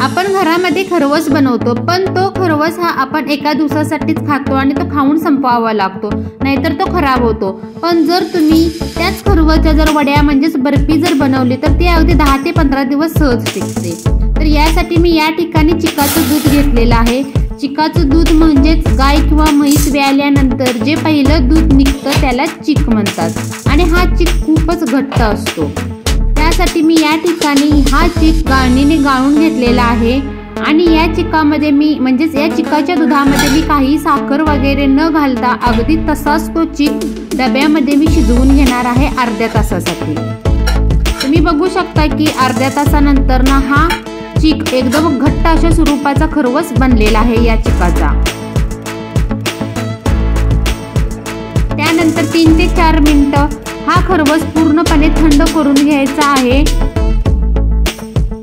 आपण घरामध्ये खरवस बनवतो, पण तो खरवस हा आपण एका दिवसासाठीच खातो आणि तो खाऊन संपवावा लागतो, नाहीतर तो खराब होतो। पण जर तुम्ही त्याच खरवसच्या जर वड्या म्हणजेच बर्फी जर बनवली तर ती अगदी 10 ते 15 दिवस सहज टिकते। तर यासाठी मी या ठिकाणी चिकाचं दूध घेतलेलं आहे। चिकाचं दूध म्हणजेच गाय किंवा म्हैस व्याल्यानंतर जे पहिलं दूध निघतं त्याला चिक म्हणतात आणि हा चिक खूपच घट्ट असतो। त्यासाठी मी या ठिकाणी हा चिक गाळणीने गाळून घेतलेला आहे आणि या चिकामध्ये मी म्हणजेच या चिकाच्या दुधामध्ये मी काही साखर वगैरे न घालता अगदी तसाच तो चिक डब्यामध्ये मी शिजवून घेणार आहे अर्ध्या तासासाठी। तुम्ही बघू शकता की अर्ध्या तासानंतर ना हा चिक एकदम घट्ट अशा स्वरूपाचा खरवस बनलेला आहे या चिकाचा। त्यानंतर 3 ते 4 मिनिटं हा खरवस पूर्णपणे थंड करून घ्यायचा आहे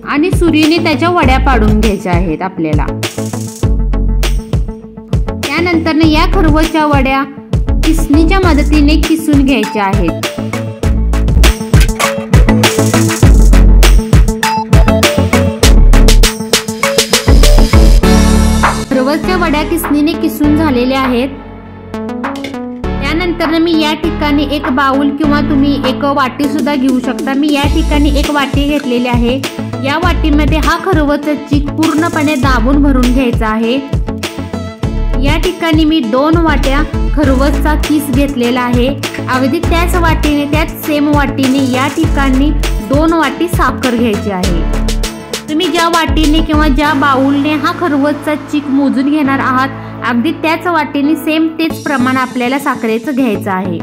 आणि सुरीने त्याच्या वड्या पाडून घ्यायच्या आहेत आपल्याला। त्यानंतर या खरवसच्या वड्या किसणीच्या मदतीने किसून घ्यायच्या आहेत। खरवसच्या वड्या किसणीने किसून झालेल्या आहेत। त्यानंतर मी या ठिकाणी एक बाउल किंवा तुम्ही एक वाटी सुद्धा घेऊ शकता। मी या ठिकाणी एक वाटी घेतलेली आहे। या वाटीमध्ये हा खरवसचा चिक पूर्णपणे दाबून भरून घ्यायचा आहे। या ठिकाणी मी 2 वाट्या खरवसचा किस घेतलेला आहे। अगदी त्याच वाटीने त्याच सेम वाटीने या ठिकाणी 2 वाटी साखर घ्यायची आहे। तुम्ही ज्या वाटीने किंवा ज्या बाउलने हा खरवसचा चिक मोजून घेणार आहात अगदी त्याच वाटीने सेम तेच प्रमाण आपल्याला साखरेचं घ्यायचं आहे।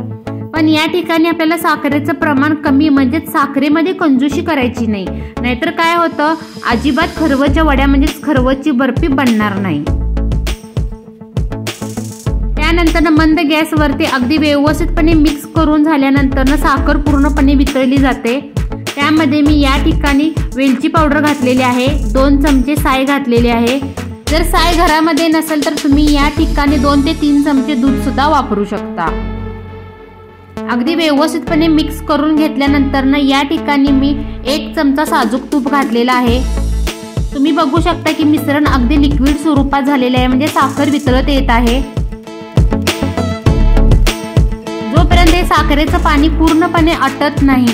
पण या ठिकाणी आपल्याला साखरेचं प्रमाण कमी म्हणजेच साखरेमध्ये कंजूशी करायची नाही, नाहीतर काय होतं अजिबात खरवसच्या वड्या म्हणजेच खरवसची बर्फी बनणार नाही। त्यानंतर मंद गॅसवरती अगदी व्यवस्थितपणे मिक्स करून झाल्यानंतर साखर पूर्णपणे वितळली जाते। त्यामध्ये मी या ठिकाणी वेलची पावडर घातलेली आहे, 2 चमचे साय घातलेले आहे। जर साय घरामध्ये नसेल तर तुम्ही या ठिकाणी 2 ते 3 चमचे दूध सुद्धा वापरू शकता। अगदी व्यवस्थितपणे मिक्स करून घेतल्यानंतर ना या ठिकाणी मी 1 चमचा साजूक तूप घातलेला आहे। तुम्ही बघू शकता की मिश्रण अगदी लिक्विड स्वरूपात झालेले आहे, म्हणजे साखर वितळत येत आहे। जोपर्यंत हे साखरेचं पाणी पूर्णपणे आटत नाही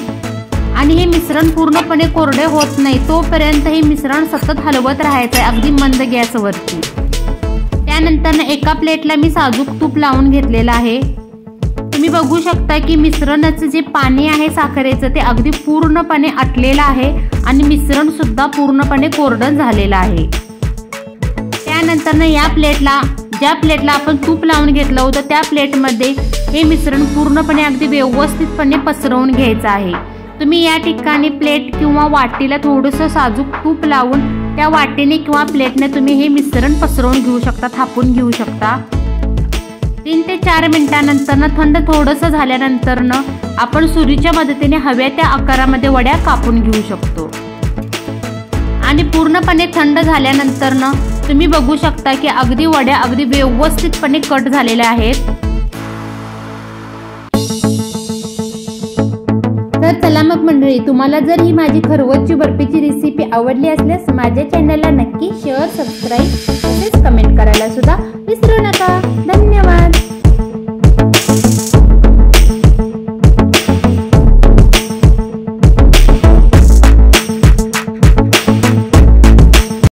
आणि हे मिश्रण पूर्णपणे कोरडे होत नाही तोपर्यंत हे मिश्रण सतत हलवत राहायचं आहे अगदी मंद गॅसवरती। त्यानंतर एका प्लेटला मी साजूक तूप लावून घेतलेलं आहे। तुम्ही बघू शकता की मिश्रणाचं जे पाणी आहे साखरेचं ते अगदी पूर्णपणे आटलेलं आहे आणि मिश्रण सुद्धा पूर्णपणे कोरडं झालेलं आहे। त्यानंतर या प्लेटला ज्या प्लेटला आपण तूप लावून घेतलं होतं त्या प्लेटमध्ये हे मिश्रण पूर्णपणे अगदी व्यवस्थितपणे पसरवून घ्यायचं आहे। तुम्ही या ठिकाणी प्लेट किंवा वाटीला थोडंसं साजूक तूप लावून त्या वाटीने किंवा प्लेटने तुम्ही हे मिश्रण पसरवून घेऊ शकता, थापून घेऊ शकता। 3 ते 4 मिनिटांनंतर थंड थोडंसं झाल्यानंतर आपण सुरीच्या मदतीने हव्या त्या आकारामध्ये वड्या कापून घेऊ शकतो। आणि पूर्णपणे थंड झाल्यानंतर तुम्ही बघू शकता की अगदी वड्या अगदी व्यवस्थितपणे कट झालेल्या आहेत। तर चला मग मंडळी, तुम्हाला जर ही माझी खरवसची बर्फीची रेसिपी आवडली असल्यास माझ्या चॅनलला नक्की शेअर, सबस्क्राईब तसेच कमेंट करायला सुद्धा विसरू नका।